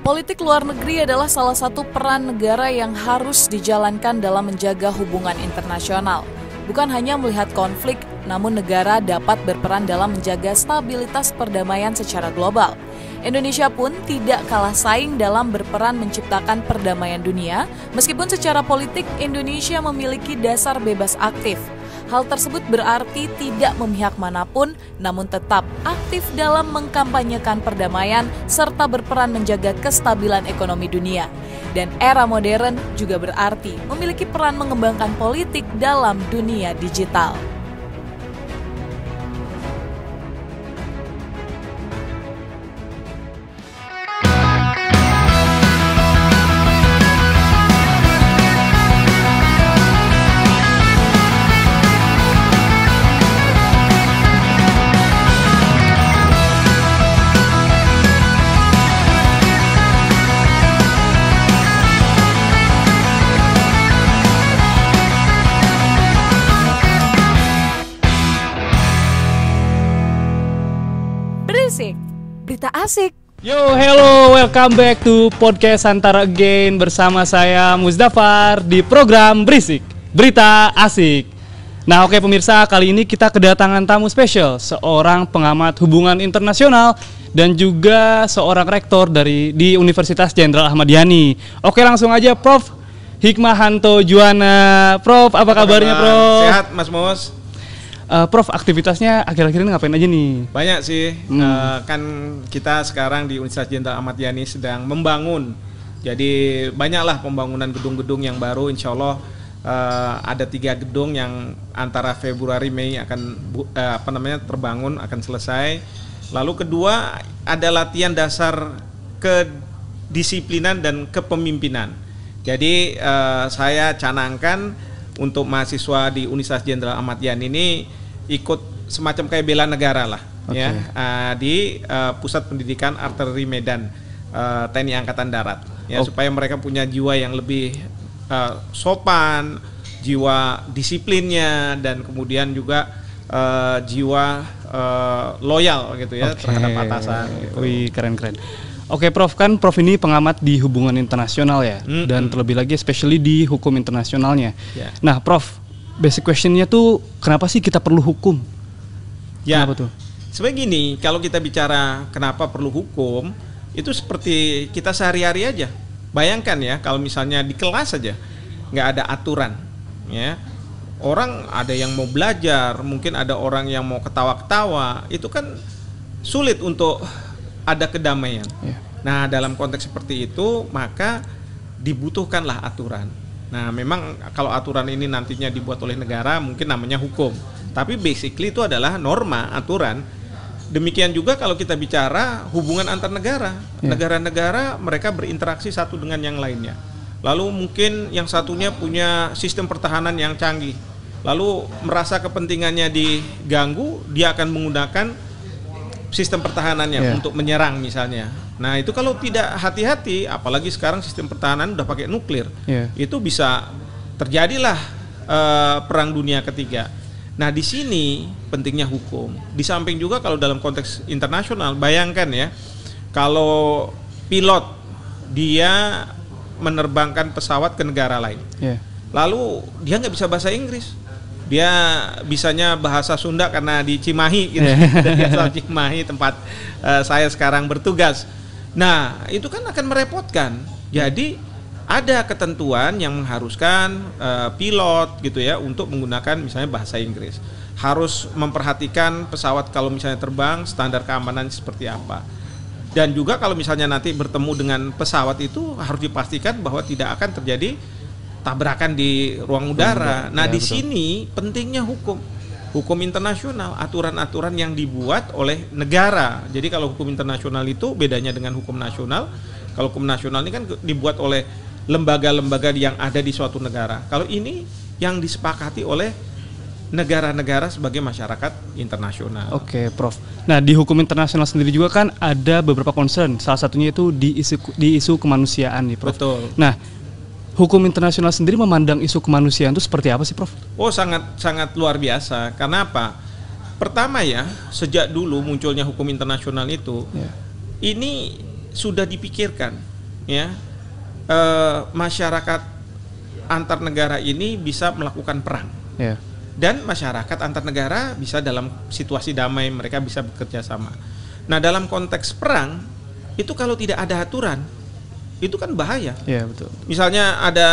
Politik luar negeri adalah salah satu peran negara yang harus dijalankan dalam menjaga hubungan internasional. Bukan hanya melihat konflik, namun negara dapat berperan dalam menjaga stabilitas perdamaian secara global. Indonesia pun tidak kalah saing dalam berperan menciptakan perdamaian dunia, meskipun secara politik Indonesia memiliki dasar bebas aktif. Hal tersebut berarti tidak memihak manapun, namun tetap aktif dalam mengkampanyekan perdamaian serta berperan menjaga kestabilan ekonomi dunia. Dan era modern juga berarti memiliki peran mengembangkan politik dalam dunia digital. Berisik, berita asik. Yo, hello, welcome back to podcast Antara Again bersama saya Muzdafar di program Berisik, berita asik. Nah, oke pemirsa, kali ini kita kedatangan tamu spesial, seorang pengamat hubungan internasional dan juga seorang rektor di Universitas Jenderal Ahmad Yani. Oke, langsung aja Prof. Hikmahanto Juwana. Prof, apa kabarnya Prof? Sehat Mas Mos. Prof, aktivitasnya akhir-akhir ini ngapain aja nih? Banyak sih, kan kita sekarang di Universitas Jenderal Ahmad Yani sedang membangun. Jadi banyaklah pembangunan gedung-gedung yang baru, insya Allah ada 3 gedung yang antara Februari Mei akan terbangun, akan selesai. Lalu kedua ada latihan dasar kedisiplinan dan kepemimpinan. Jadi saya canangkan untuk mahasiswa di Universitas Jenderal Ahmad Yani ini ikut semacam kayak bela negara lah, ya, di Pusat Pendidikan Artileri Medan TNI Angkatan Darat, ya, supaya mereka punya jiwa yang lebih sopan, jiwa disiplinnya, dan kemudian juga jiwa loyal gitu ya terhadap atasan. Gitu. Wih, keren-keren. Oke Prof, kan Prof ini pengamat di hubungan internasional ya, dan terlebih lagi especially di hukum internasionalnya. Nah Prof, basic questionnya tuh kenapa sih kita perlu hukum? Ya, kenapa tuh? Sebenarnya gini, kalau kita bicara kenapa perlu hukum, itu seperti kita sehari-hari aja. Bayangkan ya, kalau misalnya di kelas aja nggak ada aturan, ya, orang ada yang mau belajar, mungkin ada orang yang mau ketawa-ketawa, itu kan sulit untuk ada kedamaian. Nah, dalam konteks seperti itu maka dibutuhkanlah aturan. Nah, memang kalau aturan ini nantinya dibuat oleh negara mungkin namanya hukum. Tapi basically itu adalah norma, aturan. Demikian juga kalau kita bicara hubungan antar negara. Negara-negara mereka berinteraksi satu dengan yang lainnya. Lalu mungkin yang satunya punya sistem pertahanan yang canggih. Lalu merasa kepentingannya diganggu, dia akan menggunakan sistem pertahanannya untuk menyerang misalnya. Nah, itu kalau tidak hati-hati, apalagi sekarang sistem pertahanan udah pakai nuklir, itu bisa terjadilah perang dunia ketiga. Nah, di sini pentingnya hukum. Di samping juga kalau dalam konteks internasional, bayangkan ya, kalau pilot dia menerbangkan pesawat ke negara lain, lalu dia nggak bisa bahasa Inggris. Dia bisanya bahasa Sunda karena di Cimahi gitu. Dia asal Cimahi tempat saya sekarang bertugas. Nah, itu kan akan merepotkan. Jadi ada ketentuan yang mengharuskan pilot gitu ya untuk menggunakan misalnya bahasa Inggris. Harus memperhatikan pesawat kalau misalnya terbang, standar keamanan seperti apa. Dan juga kalau misalnya nanti bertemu dengan pesawat itu harus dipastikan bahwa tidak akan terjadi tabrakan di ruang udara. Nah, di sini pentingnya hukum internasional, aturan-aturan yang dibuat oleh negara. Jadi kalau hukum internasional itu bedanya dengan hukum nasional. Kalau hukum nasional ini kan dibuat oleh lembaga-lembaga yang ada di suatu negara. Kalau ini yang disepakati oleh negara-negara sebagai masyarakat internasional. Oke, Prof. Nah, di hukum internasional sendiri juga kan ada beberapa concern. Salah satunya itu di isu kemanusiaan nih, Prof. Betul. Nah, hukum internasional sendiri memandang isu kemanusiaan itu seperti apa sih, Prof? Oh, sangat luar biasa. Karena apa? Pertama ya, sejak dulu munculnya hukum internasional itu, ini sudah dipikirkan ya masyarakat antar negara ini bisa melakukan perang. Yeah. Dan masyarakat antar negara bisa dalam situasi damai, mereka bisa bekerja sama. Nah, dalam konteks perang itu kalau tidak ada aturan itu kan bahaya. Iya, betul. Misalnya ada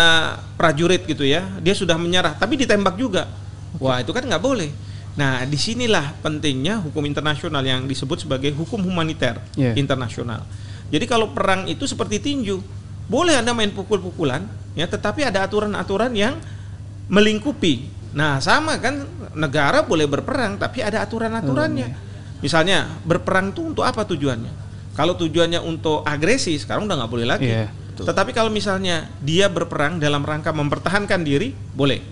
prajurit gitu ya, dia sudah menyerah tapi ditembak juga. Wah, itu kan nggak boleh. Nah, disinilah pentingnya hukum internasional yang disebut sebagai hukum humaniter internasional. Jadi kalau perang itu seperti tinju, boleh Anda main pukul-pukulan, ya, tetapi ada aturan-aturan yang melingkupi. Nah, sama kan, negara boleh berperang tapi ada aturan-aturannya. Misalnya berperang itu untuk apa tujuannya? Kalau tujuannya untuk agresi, sekarang udah nggak boleh lagi. Tetapi kalau misalnya dia berperang dalam rangka mempertahankan diri, boleh.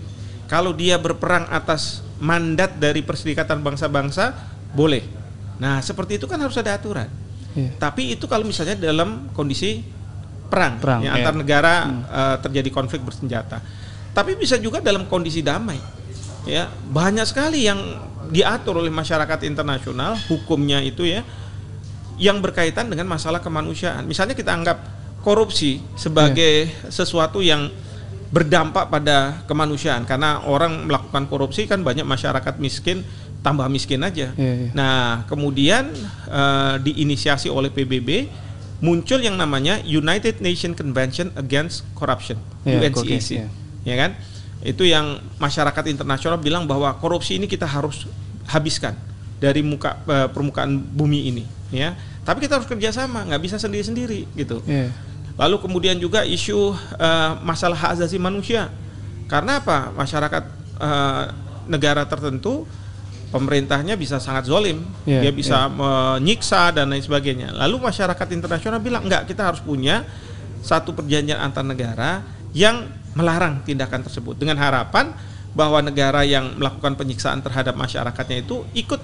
Kalau dia berperang atas mandat dari Perserikatan Bangsa-Bangsa, boleh. Nah, seperti itu kan harus ada aturan. Tapi itu kalau misalnya dalam kondisi perang ya, antar negara terjadi konflik bersenjata. Tapi bisa juga dalam kondisi damai. Ya, banyak sekali yang diatur oleh masyarakat internasional, hukumnya itu ya, yang berkaitan dengan masalah kemanusiaan. Misalnya kita anggap korupsi sebagai sesuatu yang berdampak pada kemanusiaan, karena orang melakukan korupsi kan banyak masyarakat miskin tambah miskin aja. Nah, kemudian diinisiasi oleh PBB muncul yang namanya United Nations Convention Against Corruption, UNCAC, ya kan? Itu yang masyarakat internasional bilang bahwa korupsi ini kita harus habiskan dari permukaan bumi ini, ya. Tapi kita harus kerjasama, nggak bisa sendiri-sendiri gitu. Lalu kemudian juga isu masalah hak asasi manusia. Karena apa? Masyarakat negara tertentu pemerintahnya bisa sangat zolim, dia bisa menyiksa dan lain sebagainya. Lalu masyarakat internasional bilang enggak, kita harus punya satu perjanjian antar negara yang melarang tindakan tersebut dengan harapan bahwa negara yang melakukan penyiksaan terhadap masyarakatnya itu ikut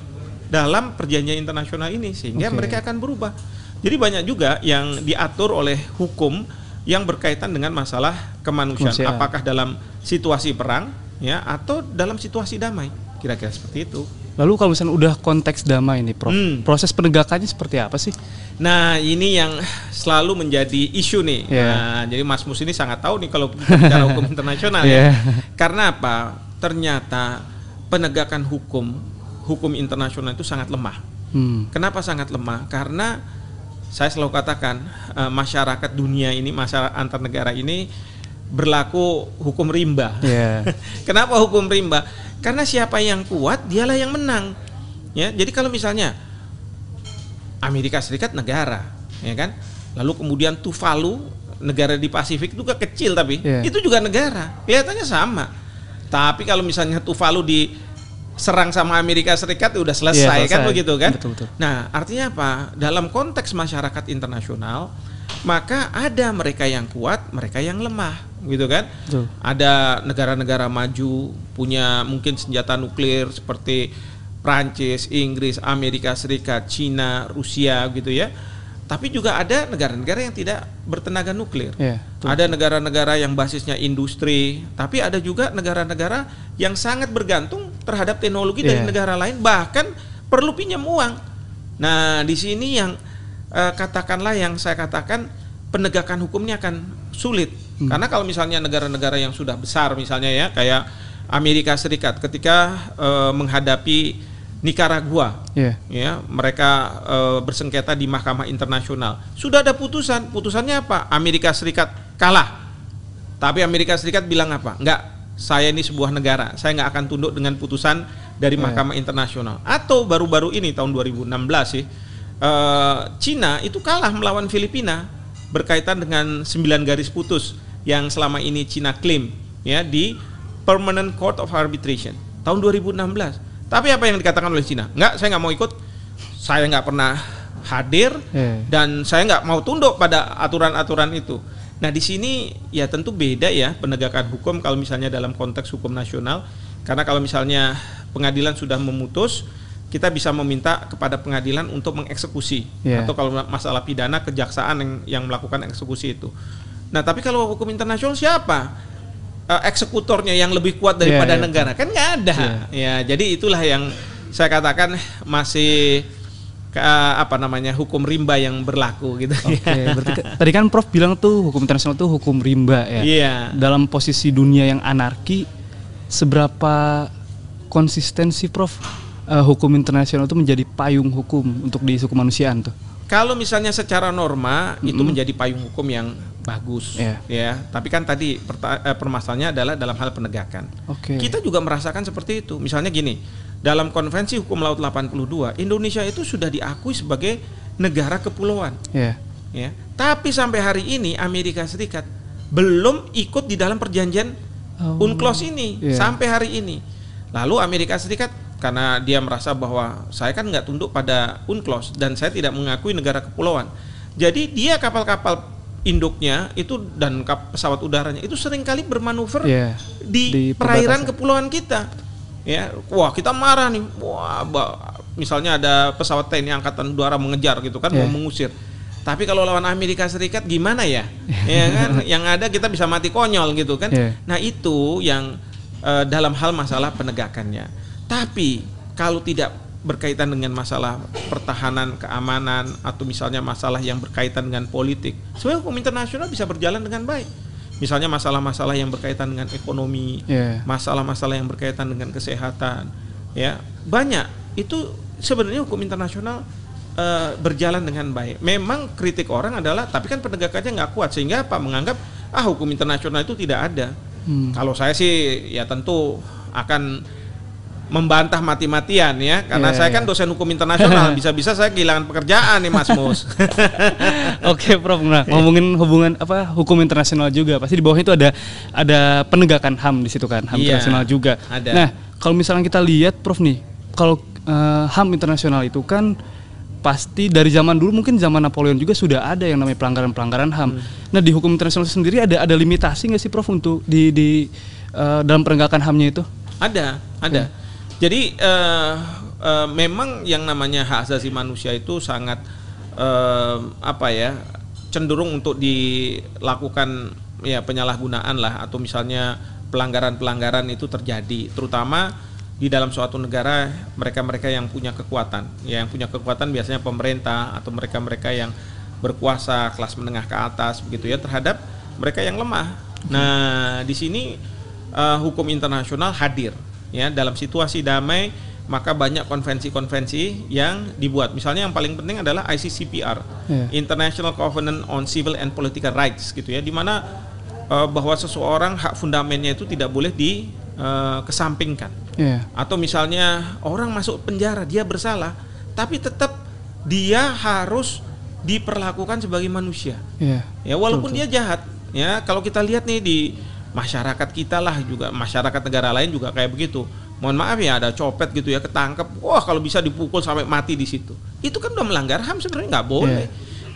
dalam perjanjian internasional ini sehingga mereka akan berubah. Jadi banyak juga yang diatur oleh hukum yang berkaitan dengan masalah kemanusiaan, apakah dalam situasi perang ya atau dalam situasi damai. Kira-kira seperti itu. Lalu kalau misalnya udah konteks damai nih, Prof, proses penegakannya seperti apa sih? Nah, ini yang selalu menjadi isu nih. Nah, jadi Mas Mus ini sangat tahu nih kalau bicara hukum internasional ya. Karena apa? Ternyata penegakan hukum internasional itu sangat lemah. Kenapa sangat lemah? Karena saya selalu katakan masyarakat dunia ini, masyarakat antar negara ini berlaku hukum rimba. Kenapa hukum rimba? Karena siapa yang kuat dialah yang menang. Ya, jadi kalau misalnya Amerika Serikat negara, ya kan? Lalu kemudian Tuvalu, negara di Pasifik juga kecil tapi itu juga negara. Kelihatannya sama. Tapi kalau misalnya Tuvalu diserang sama Amerika Serikat udah selesai kan begitu kan? Betul. Nah, artinya apa? Dalam konteks masyarakat internasional, maka ada mereka yang kuat, mereka yang lemah, gitu kan? Ada negara-negara maju punya mungkin senjata nuklir seperti Prancis, Inggris, Amerika Serikat, Cina, Rusia, gitu ya. Tapi juga ada negara-negara yang tidak bertenaga nuklir. Ada negara-negara yang basisnya industri, tapi ada juga negara-negara yang sangat bergantung terhadap teknologi dari negara lain, bahkan perlu pinjam uang. Nah, di sini yang katakanlah yang saya katakan penegakan hukumnya akan sulit. Karena kalau misalnya negara-negara yang sudah besar misalnya ya, kayak Amerika Serikat ketika menghadapi Nicaragua, ya mereka bersengketa di Mahkamah Internasional. Sudah ada putusan, putusannya apa? Amerika Serikat kalah. Tapi Amerika Serikat bilang apa? Enggak, saya ini sebuah negara, saya nggak akan tunduk dengan putusan dari Mahkamah Internasional. Atau baru-baru ini tahun 2016 sih, Cina itu kalah melawan Filipina berkaitan dengan 9 garis putus yang selama ini Cina klaim ya di Permanent Court of Arbitration tahun 2016. Tapi apa yang dikatakan oleh Cina? Enggak, saya nggak mau ikut, saya nggak pernah hadir dan saya nggak mau tunduk pada aturan-aturan itu. Nah, di sini ya tentu beda ya penegakan hukum kalau misalnya dalam konteks hukum nasional, karena kalau misalnya pengadilan sudah memutus, kita bisa meminta kepada pengadilan untuk mengeksekusi, atau kalau masalah pidana kejaksaan yang melakukan eksekusi itu. Nah, tapi kalau hukum internasional siapa eksekutornya yang lebih kuat daripada negara? Kan nggak ada. Ya, jadi itulah yang saya katakan masih hukum rimba yang berlaku gitu. Oke, berarti tadi kan Prof bilang tuh hukum internasional tuh hukum rimba ya. Iya. Dalam posisi dunia yang anarki, seberapa konsistensi Prof hukum internasional itu menjadi payung hukum untuk di isu kemanusiaan tuh? Kalau misalnya secara norma itu menjadi payung hukum yang bagus, ya. Tapi kan tadi permasalahannya adalah dalam hal penegakan. Kita juga merasakan seperti itu. Misalnya gini, dalam Konvensi Hukum Laut 82, Indonesia itu sudah diakui sebagai negara kepulauan. Ya. Tapi sampai hari ini Amerika Serikat belum ikut di dalam perjanjian UNCLOS ini sampai hari ini. Lalu Amerika Serikat karena dia merasa bahwa saya kan nggak tunduk pada UNCLOS dan saya tidak mengakui negara kepulauan. Jadi dia kapal-kapal induknya itu dan pesawat udaranya itu seringkali bermanuver di perairan kepulauan kita. Ya, wah kita marah nih, misalnya ada pesawat TNI Angkatan Udara mengejar gitu kan, mau mengusir. Tapi kalau lawan Amerika Serikat gimana ya? Ya kan, yang ada kita bisa mati konyol gitu kan. Nah itu yang dalam hal masalah penegakannya. Tapi kalau tidak berkaitan dengan masalah pertahanan, keamanan, atau misalnya masalah yang berkaitan dengan politik, sebenarnya hukum internasional bisa berjalan dengan baik. Misalnya masalah-masalah yang berkaitan dengan ekonomi, masalah-masalah yang berkaitan dengan kesehatan, ya banyak. Itu sebenarnya hukum internasional berjalan dengan baik. Memang kritik orang adalah, tapi kan penegakannya nggak kuat sehingga menganggap hukum internasional itu tidak ada. Kalau saya sih ya tentu akan membantah mati-matian ya, karena saya kan dosen hukum internasional, bisa-bisa saya kehilangan pekerjaan nih Mas Mus. Oke Prof, nah ngomongin hubungan hukum internasional juga, pasti di bawah itu ada penegakan HAM di situ kan, HAM internasional juga. Ada. Nah kalau misalnya kita lihat Prof nih, kalau HAM internasional itu kan pasti dari zaman dulu, mungkin zaman Napoleon juga sudah ada yang namanya pelanggaran-pelanggaran HAM. Nah di hukum internasional sendiri ada limitasi nggak sih Prof untuk di dalam penegakan HAM-nya itu? Ada. Jadi memang yang namanya hak asasi manusia itu sangat cenderung untuk dilakukan ya penyalahgunaan lah, atau misalnya pelanggaran-pelanggaran itu terjadi, terutama di dalam suatu negara mereka-mereka yang punya kekuatan. Ya, yang punya kekuatan biasanya pemerintah atau mereka-mereka yang berkuasa kelas menengah ke atas begitu ya, terhadap mereka yang lemah. Nah, di sini hukum internasional hadir. Ya, dalam situasi damai maka banyak konvensi-konvensi yang dibuat. Misalnya yang paling penting adalah ICCPR, International Covenant on Civil and Political Rights gitu ya, di mana bahwa seseorang hak fundamennya itu tidak boleh dikesampingkan. Atau misalnya orang masuk penjara, dia bersalah, tapi tetap dia harus diperlakukan sebagai manusia. Ya, walaupun dia jahat. Ya, kalau kita lihat nih di masyarakat kita lah, juga masyarakat negara lain juga kayak begitu. Mohon maaf ya, ada copet gitu ya, ketangkep, wah kalau bisa dipukul sampai mati di situ. Itu kan udah melanggar HAM, sebenarnya nggak boleh.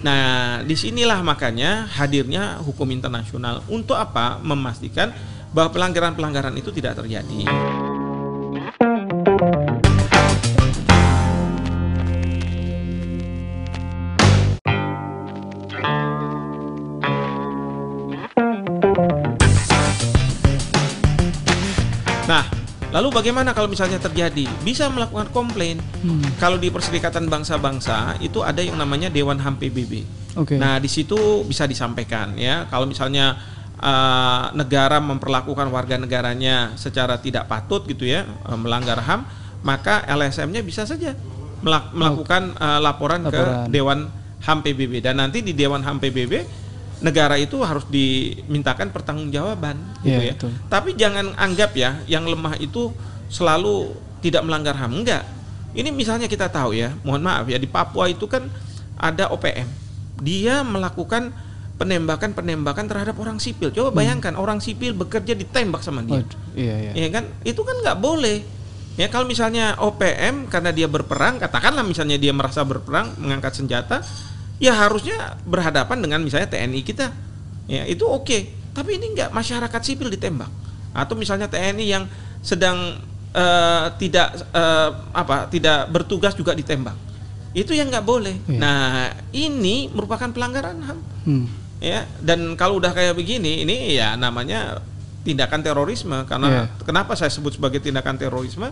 Nah, disinilah makanya hadirnya hukum internasional untuk apa? Memastikan bahwa pelanggaran-pelanggaran itu tidak terjadi. Nah, lalu bagaimana kalau misalnya terjadi? Bisa melakukan komplain. Kalau di Perserikatan Bangsa-Bangsa itu ada yang namanya Dewan HAM PBB. Nah, di situ bisa disampaikan ya, kalau misalnya negara memperlakukan warga negaranya secara tidak patut gitu ya, melanggar HAM, maka LSM-nya bisa saja melakukan laporan ke Dewan HAM PBB, dan nanti di Dewan HAM PBB negara itu harus dimintakan pertanggungjawaban gitu ya. Betul. Tapi jangan anggap ya yang lemah itu selalu tidak melanggar HAM, enggak. Ini misalnya kita tahu ya, mohon maaf ya, di Papua itu kan ada OPM. Dia melakukan penembakan terhadap orang sipil. Coba bayangkan orang sipil bekerja ditembak sama dia. Ya kan? Itu kan nggak boleh. Ya, kalau misalnya OPM karena dia berperang, katakanlah misalnya dia merasa berperang, mengangkat senjata, ya harusnya berhadapan dengan misalnya TNI kita. Ya, itu oke. Tapi ini enggak, masyarakat sipil ditembak. Atau misalnya TNI yang sedang tidak bertugas juga ditembak. Itu yang nggak boleh. Nah, ini merupakan pelanggaran HAM. Ya, dan kalau udah kayak begini, ini ya namanya tindakan terorisme. Karena kenapa saya sebut sebagai tindakan terorisme?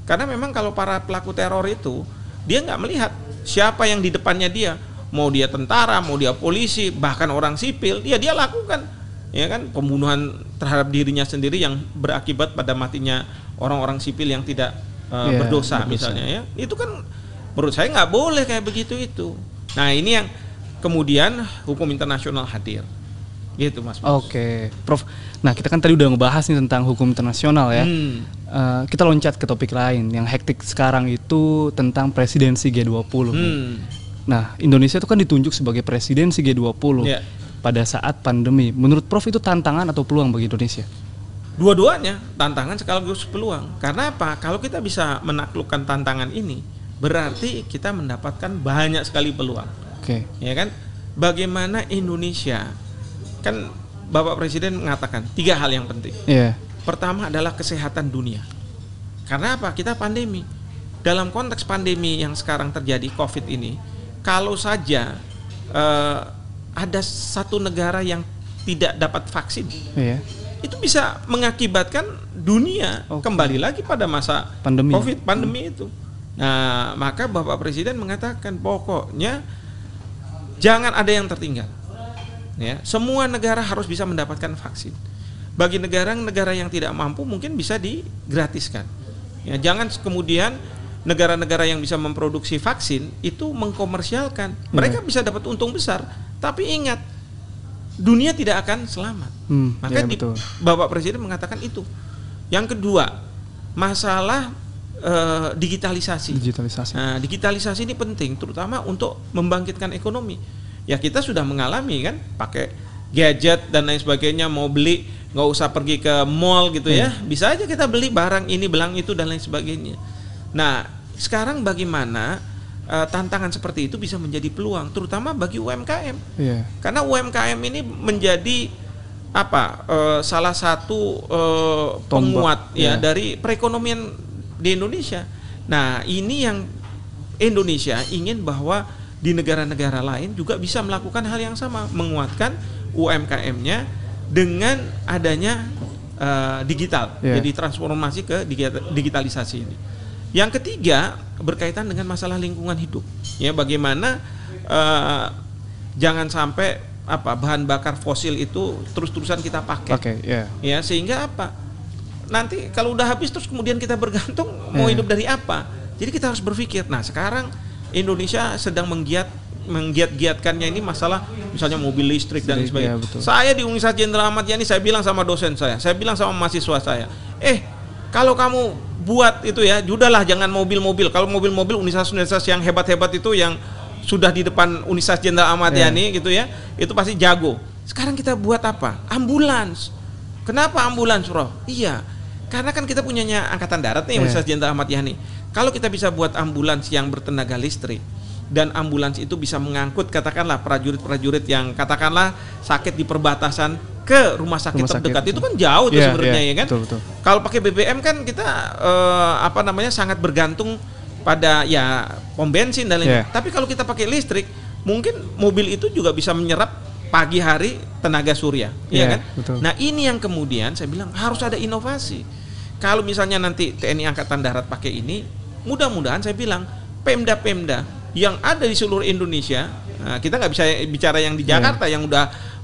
Karena memang kalau para pelaku teror itu dia nggak melihat Siapa yang di depannya dia, mau dia tentara, mau dia polisi, bahkan orang sipil, dia lakukan, ya kan, pembunuhan terhadap dirinya sendiri yang berakibat pada matinya orang-orang sipil yang tidak berdosa misalnya, ya. Itu kan menurut saya nggak boleh kayak begitu itu. Nah, ini yang kemudian hukum internasional hadir. Gitu, Mas. Oke, Prof. Nah, kita kan tadi udah ngebahas nih tentang hukum internasional ya. Kita loncat ke topik lain yang hektik sekarang itu tentang presidensi G20. Nah, Indonesia itu kan ditunjuk sebagai presidensi G20 pada saat pandemi. Menurut Prof itu tantangan atau peluang bagi Indonesia? Dua-duanya tantangan sekaligus peluang. Karena apa? Kalau kita bisa menaklukkan tantangan ini, berarti kita mendapatkan banyak sekali peluang. Oke. Ya kan? Bagaimana Indonesia, kan Bapak Presiden mengatakan 3 hal yang penting. Pertama adalah kesehatan dunia. Karena apa? Kita pandemi. Dalam konteks pandemi yang sekarang terjadi COVID ini, kalau saja ada satu negara yang tidak dapat vaksin, itu bisa mengakibatkan dunia kembali lagi pada masa COVID pandemi itu. Nah, maka Bapak Presiden mengatakan pokoknya jangan ada yang tertinggal. Ya, semua negara harus bisa mendapatkan vaksin. Bagi negara-negara yang tidak mampu mungkin bisa digratiskan. Ya, jangan kemudian negara-negara yang bisa memproduksi vaksin itu mengkomersialkan. Mereka bisa dapat untung besar, tapi ingat, dunia tidak akan selamat. Maka Bapak Presiden mengatakan itu. Yang kedua, masalah digitalisasi. Nah, digitalisasi ini penting, terutama untuk membangkitkan ekonomi. Ya, kita sudah mengalami kan, pakai gadget dan lain sebagainya, mau beli nggak usah pergi ke mall gitu ya, bisa aja kita beli barang ini, belang itu dan lain sebagainya. Nah, sekarang bagaimana tantangan seperti itu bisa menjadi peluang, terutama bagi UMKM. Karena UMKM ini menjadi salah satu penguat dari perekonomian di Indonesia. Nah, ini yang Indonesia ingin bahwa di negara-negara lain juga bisa melakukan hal yang sama, menguatkan UMKM-nya dengan adanya digital. Jadi transformasi ke digitalisasi ini. Yang ketiga berkaitan dengan masalah lingkungan hidup. Ya, bagaimana jangan sampai bahan bakar fosil itu terus-terusan kita pakai. Ya, sehingga nanti kalau udah habis terus kemudian kita bergantung mau hidup dari apa. Jadi kita harus berpikir. Nah, sekarang Indonesia sedang menggiat-giatkannya ini masalah misalnya mobil listrik dan sebagainya. Saya di Universitas Jenderal Ahmad Yani, saya bilang sama dosen saya bilang sama mahasiswa saya, kalau kamu buat itu ya, udahlah jangan mobil-mobil. Kalau mobil-mobil universitas-universitas yang hebat-hebat itu yang sudah di depan Universitas Jenderal Ahmad Yani gitu ya, itu pasti jago. Sekarang kita buat apa? Ambulans. Kenapa ambulans, Bro? Iya, karena kan kita punyanya Angkatan Darat nih, Universitas Jenderal Ahmad Yani. Kalau kita bisa buat ambulans yang bertenaga listrik, dan ambulans itu bisa mengangkut katakanlah prajurit-prajurit yang katakanlah sakit di perbatasan ke rumah sakit terdekat, itu kan jauh tuh sebenarnya, ya kan. Betul. Kalau pakai BBM kan kita sangat bergantung pada pom bensin dan lain-lain. Tapi kalau kita pakai listrik, mungkin mobil itu juga bisa menyerap pagi hari tenaga surya, ya kan. Betul. Nah, ini yang kemudian saya bilang harus ada inovasi. Kalau misalnya nanti TNI Angkatan Darat pakai ini, mudah-mudahan saya bilang Pemda-pemda yang ada di seluruh Indonesia, nah, kita nggak bisa bicara yang di Jakarta yang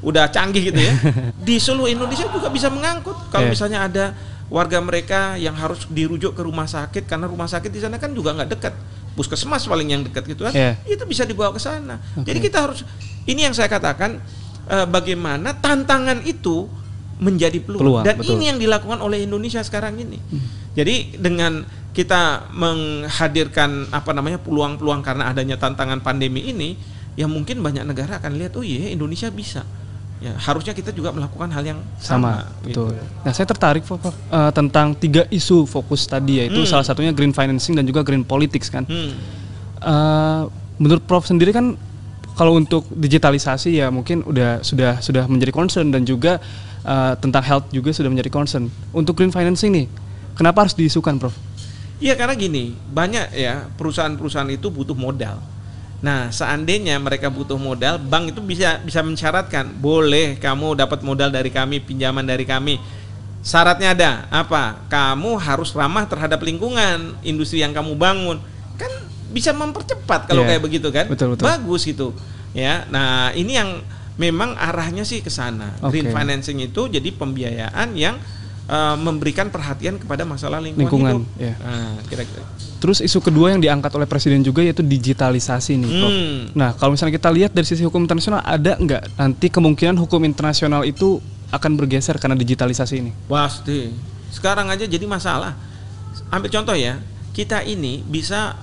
udah canggih gitu ya. Di seluruh Indonesia juga bisa mengangkut. Kalau misalnya ada warga mereka yang harus dirujuk ke rumah sakit karena rumah sakit di sana kan juga nggak dekat, puskesmas paling yang dekat gitu kan, itu bisa dibawa ke sana. Jadi kita harus, ini yang saya katakan, bagaimana tantangan itu menjadi peluang. Dan ini yang dilakukan oleh Indonesia sekarang ini. Jadi dengan kita menghadirkan peluang-peluang karena adanya tantangan pandemi ini, ya mungkin banyak negara akan lihat, oh iya, Indonesia bisa. Ya, harusnya kita juga melakukan hal yang sama. Betul. Gitu. Nah, saya tertarik tentang 3 isu fokus tadi, yaitu salah satunya green financing dan juga green politics kan. Menurut Prof sendiri kan, kalau untuk digitalisasi ya mungkin sudah menjadi concern, dan juga tentang health juga sudah menjadi concern. Untuk green financing nih, kenapa harus diisukan, Prof? Iya, karena gini, banyak ya perusahaan-perusahaan itu butuh modal. Nah, seandainya mereka butuh modal, bank itu bisa mensyaratkan, boleh kamu dapat modal dari kami, pinjaman dari kami. Syaratnya ada apa? Kamu harus ramah terhadap lingkungan, industri yang kamu bangun. Kan bisa mempercepat kalau kayak begitu kan. Betul. Bagus gitu. Ya. Nah, ini yang memang arahnya sih ke sana. Green financing itu jadi pembiayaan yang memberikan perhatian kepada masalah lingkungan hidup. Ya. Nah, kira-kira. Terus isu kedua yang diangkat oleh Presiden juga yaitu digitalisasi nih, Prof. Nah, kalau misalnya kita lihat dari sisi hukum internasional, ada nggak nanti kemungkinan hukum internasional itu akan bergeser karena digitalisasi ini? Pasti. Sekarang aja jadi masalah. Ambil contoh ya, kita ini bisa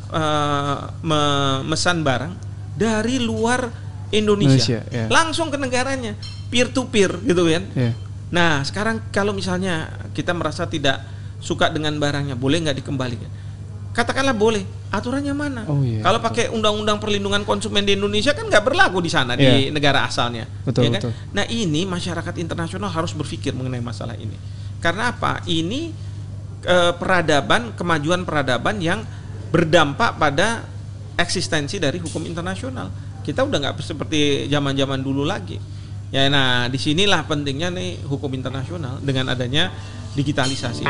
memesan barang dari luar Indonesia langsung ke negaranya, peer to peer gitu kan. Nah, sekarang kalau misalnya kita merasa tidak suka dengan barangnya, boleh nggak dikembalikan? Katakanlah boleh, aturannya mana? Kalau pakai undang-undang perlindungan konsumen di Indonesia kan nggak berlaku di sana, di negara asalnya. Betul, ya kan? betul. Nah, ini masyarakat internasional harus berpikir mengenai masalah ini. Karena apa? Ini kemajuan peradaban yang berdampak pada eksistensi dari hukum internasional. Kita udah nggak seperti zaman-zaman dulu lagi. Ya, nah disinilah pentingnya nih hukum internasional dengan adanya digitalisasi.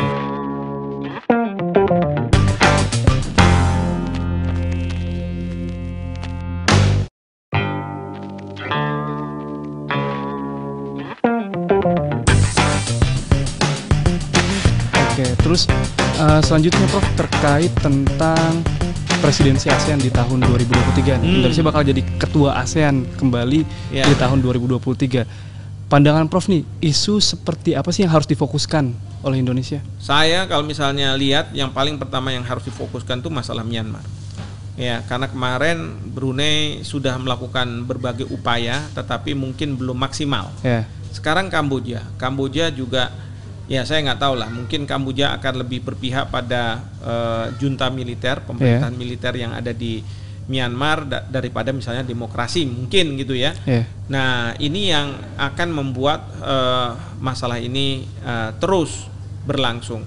Oke, terus selanjutnya Prof, terkait tentang presidensi ASEAN di tahun 2023. Indonesia bakal jadi ketua ASEAN kembali di tahun 2023. Pandangan Prof nih, isu seperti apa sih yang harus difokuskan oleh Indonesia? Saya kalau misalnya lihat yang paling pertama yang harus difokuskan itu masalah Myanmar. Ya, karena kemarin Brunei sudah melakukan berbagai upaya tetapi mungkin belum maksimal. Sekarang Kamboja juga ya saya nggak tahu lah, mungkin Kamboja akan lebih berpihak pada junta militer, pemerintahan militer yang ada di Myanmar daripada misalnya demokrasi mungkin gitu ya. Nah, ini yang akan membuat masalah ini terus berlangsung.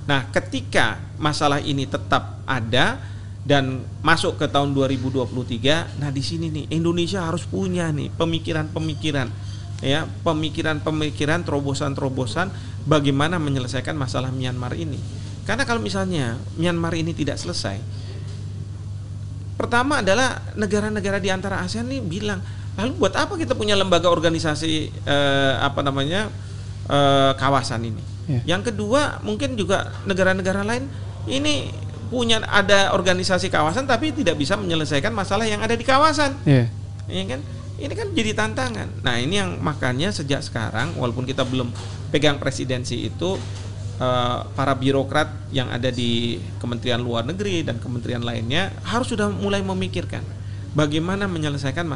Nah, ketika masalah ini tetap ada dan masuk ke tahun 2023, nah di sini nih Indonesia harus punya nih pemikiran-pemikiran, ya, pemikiran-pemikiran, terobosan-terobosan bagaimana menyelesaikan masalah Myanmar ini. Karena kalau misalnya Myanmar ini tidak selesai, pertama adalah negara-negara di antara ASEAN ini bilang, lalu buat apa kita punya lembaga organisasi kawasan ini? Yang kedua, mungkin juga negara-negara lain ini punya ada organisasi kawasan tapi tidak bisa menyelesaikan masalah yang ada di kawasan. Ya kan? Ini kan jadi tantangan. Nah, ini yang makanya sejak sekarang walaupun kita belum pegang presidensi itu, para birokrat yang ada di Kementerian Luar Negeri dan kementerian lainnya harus sudah mulai memikirkan bagaimana menyelesaikan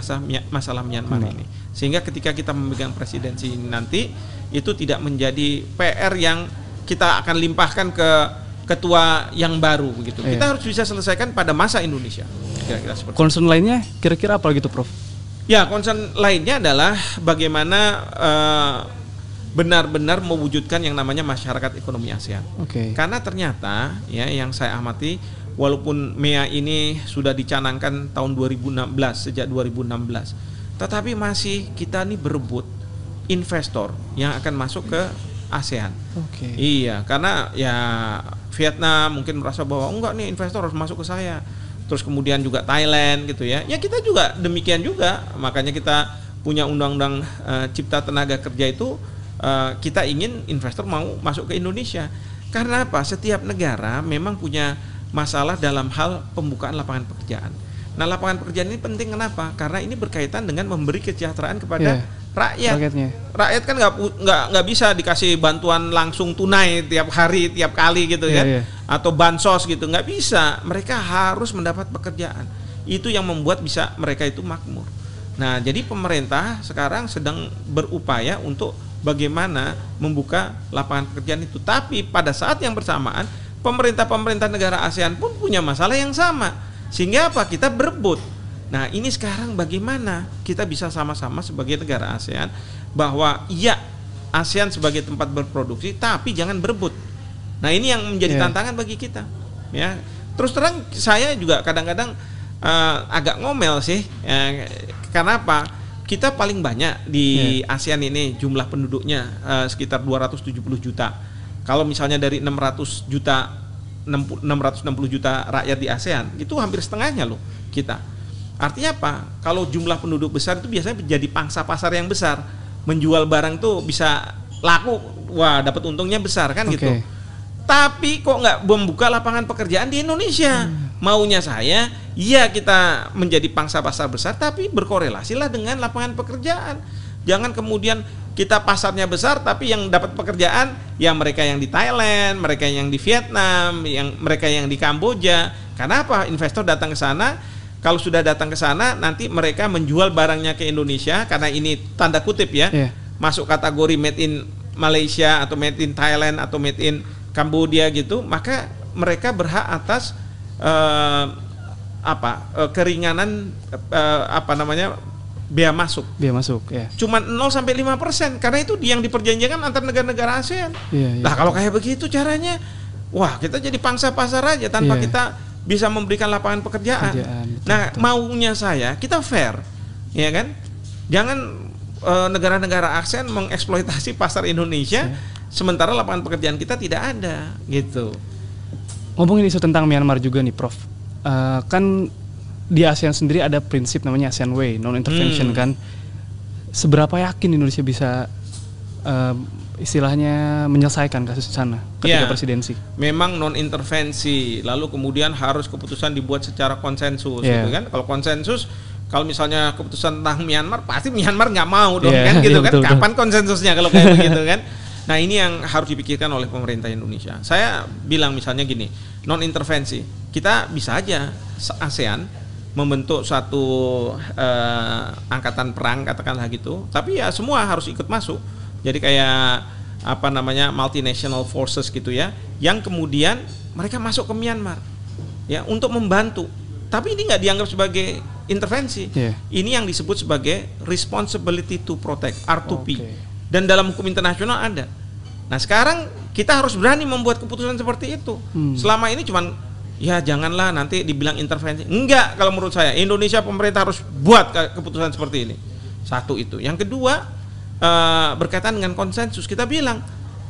masalah Myanmar ini. Sehingga ketika kita memegang presidensi ini nanti itu tidak menjadi PR yang kita akan limpahkan ke ketua yang baru begitu. Kita harus bisa selesaikan pada masa Indonesia. Kira-kira seperti concern lainnya kira-kira apa gitu, Prof? Ya, concern lainnya adalah bagaimana benar-benar mewujudkan yang namanya masyarakat ekonomi ASEAN. Karena ternyata ya yang saya amati, walaupun MEA ini sudah dicanangkan tahun 2016, sejak 2016, tetapi masih kita nih berebut investor yang akan masuk ke ASEAN. Iya, karena ya Vietnam mungkin merasa bahwa enggak nih investor harus masuk ke saya. Terus kemudian juga Thailand gitu ya. Ya kita juga demikian juga. Makanya kita punya undang-undang cipta tenaga kerja itu, kita ingin investor mau masuk ke Indonesia. Karena apa? Setiap negara memang punya masalah dalam hal pembukaan lapangan pekerjaan. Nah, lapangan pekerjaan ini penting kenapa? Karena ini berkaitan dengan memberi kesejahteraan kepada rakyat. Rakyat kan nggak bisa dikasih bantuan langsung tunai tiap hari, tiap kali gitu kan, atau bansos gitu, nggak bisa. Mereka harus mendapat pekerjaan. Itu yang membuat bisa mereka itu makmur. Nah, jadi pemerintah sekarang sedang berupaya untuk bagaimana membuka lapangan pekerjaan itu. Tapi pada saat yang bersamaan, pemerintah-pemerintah negara ASEAN pun punya masalah yang sama. Sehingga apa? Kita berebut. Nah, ini sekarang bagaimana kita bisa sama-sama sebagai negara ASEAN bahwa iya ASEAN sebagai tempat berproduksi tapi jangan berebut. Nah, ini yang menjadi tantangan bagi kita. Ya. Terus terang saya juga kadang-kadang agak ngomel sih. Karena apa? Kita paling banyak di ASEAN ini jumlah penduduknya sekitar 270 juta. Kalau misalnya dari 600 juta 660 juta rakyat di ASEAN, itu hampir setengahnya loh kita. Artinya apa? Kalau jumlah penduduk besar itu biasanya menjadi pangsa pasar yang besar. Menjual barang tuh bisa laku, wah dapat untungnya besar kan gitu. Tapi kok nggak membuka lapangan pekerjaan di Indonesia? Maunya saya, iya kita menjadi pangsa pasar besar, tapi berkorelasilah dengan lapangan pekerjaan. Jangan kemudian kita pasarnya besar, tapi yang dapat pekerjaan ya mereka yang di Thailand, mereka yang di Vietnam, mereka yang di Kamboja. Karena apa? Investor datang ke sana. Kalau sudah datang ke sana, nanti mereka menjual barangnya ke Indonesia karena ini tanda kutip ya, masuk kategori made in Malaysia atau made in Thailand atau made in Kamboja gitu, maka mereka berhak atas keringanan biaya masuk. Biaya masuk ya. Cuma 0-5%, karena itu yang diperjanjikan antar negara-negara ASEAN. Nah, kalau kayak begitu caranya, wah kita jadi pangsa pasar aja tanpa kita bisa memberikan lapangan pekerjaan. Nah, maunya saya kita fair, ya kan? Jangan negara-negara ASEAN mengeksploitasi pasar Indonesia, sementara lapangan pekerjaan kita tidak ada, gitu. Ngomongin isu tentang Myanmar juga nih, Prof. Kan di ASEAN sendiri ada prinsip namanya ASEAN Way, non-intervention kan. Seberapa yakin Indonesia bisa istilahnya menyelesaikan kasus di sana ketika presidensi? Memang non-intervensi, lalu kemudian harus keputusan dibuat secara konsensus, gitu kan? Kalau konsensus, kalau misalnya keputusan tentang Myanmar, pasti Myanmar nggak mau dong, kan gitu kan? Betul, kapan konsensusnya kalau kayak begitu kan? Nah, ini yang harus dipikirkan oleh pemerintah Indonesia. Saya bilang misalnya gini, non-intervensi, kita bisa aja ASEAN membentuk satu angkatan perang, katakanlah gitu, tapi ya semua harus ikut masuk. Jadi kayak multinational forces gitu ya, yang kemudian mereka masuk ke Myanmar ya untuk membantu. Tapi ini nggak dianggap sebagai intervensi. Ini yang disebut sebagai responsibility to protect, R2P. Dan dalam hukum internasional ada. Nah, sekarang kita harus berani membuat keputusan seperti itu. Selama ini cuman ya janganlah nanti dibilang intervensi. Enggak, kalau menurut saya Indonesia pemerintah harus buat keputusan seperti ini. Satu itu. Yang kedua, berkaitan dengan konsensus, kita bilang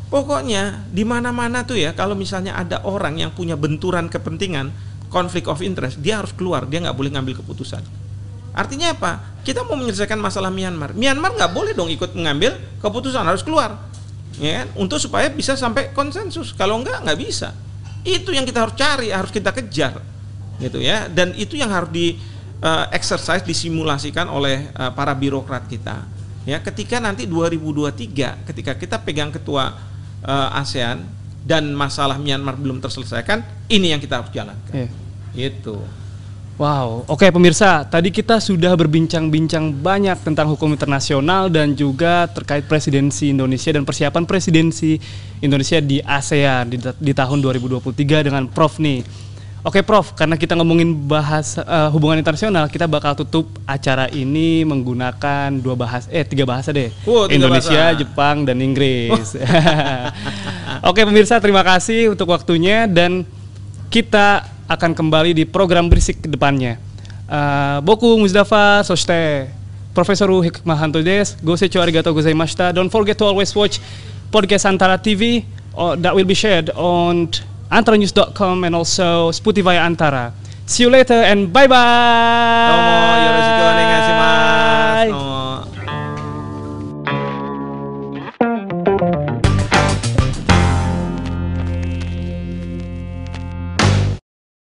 pokoknya di mana-mana tuh ya, kalau misalnya ada orang yang punya benturan kepentingan, konflik of interest, dia harus keluar, dia nggak boleh ngambil keputusan. Artinya apa? Kita mau menyelesaikan masalah Myanmar, Myanmar nggak boleh dong ikut mengambil keputusan, harus keluar, ya kan? Untuk supaya bisa sampai konsensus. Kalau nggak bisa. Itu yang kita harus cari, harus kita kejar, gitu ya. Dan itu yang harus exercise, disimulasikan oleh para birokrat kita. Ya, ketika nanti 2023, ketika kita pegang ketua ASEAN dan masalah Myanmar belum terselesaikan, ini yang kita harus jalankan. Gitu. Wow, oke pemirsa, tadi kita sudah berbincang-bincang banyak tentang hukum internasional dan juga terkait presidensi Indonesia dan persiapan presidensi Indonesia di ASEAN di tahun 2023 dengan Prof nih. Oke Prof, karena kita ngomongin hubungan internasional, kita bakal tutup acara ini menggunakan tiga bahasa deh. Indonesia, bahasa. Jepang, dan Inggris. Oke pemirsa, terima kasih untuk waktunya dan kita akan kembali di program berisik ke depannya. Boku Mustafa Soshite, Profesoru Hikmahanto des, gosecho arigatou gozaimashita. Don't forget to always watch podcast Antara TV that will be shared on antaranews.com and also Spotify Antara. See you later and bye-bye.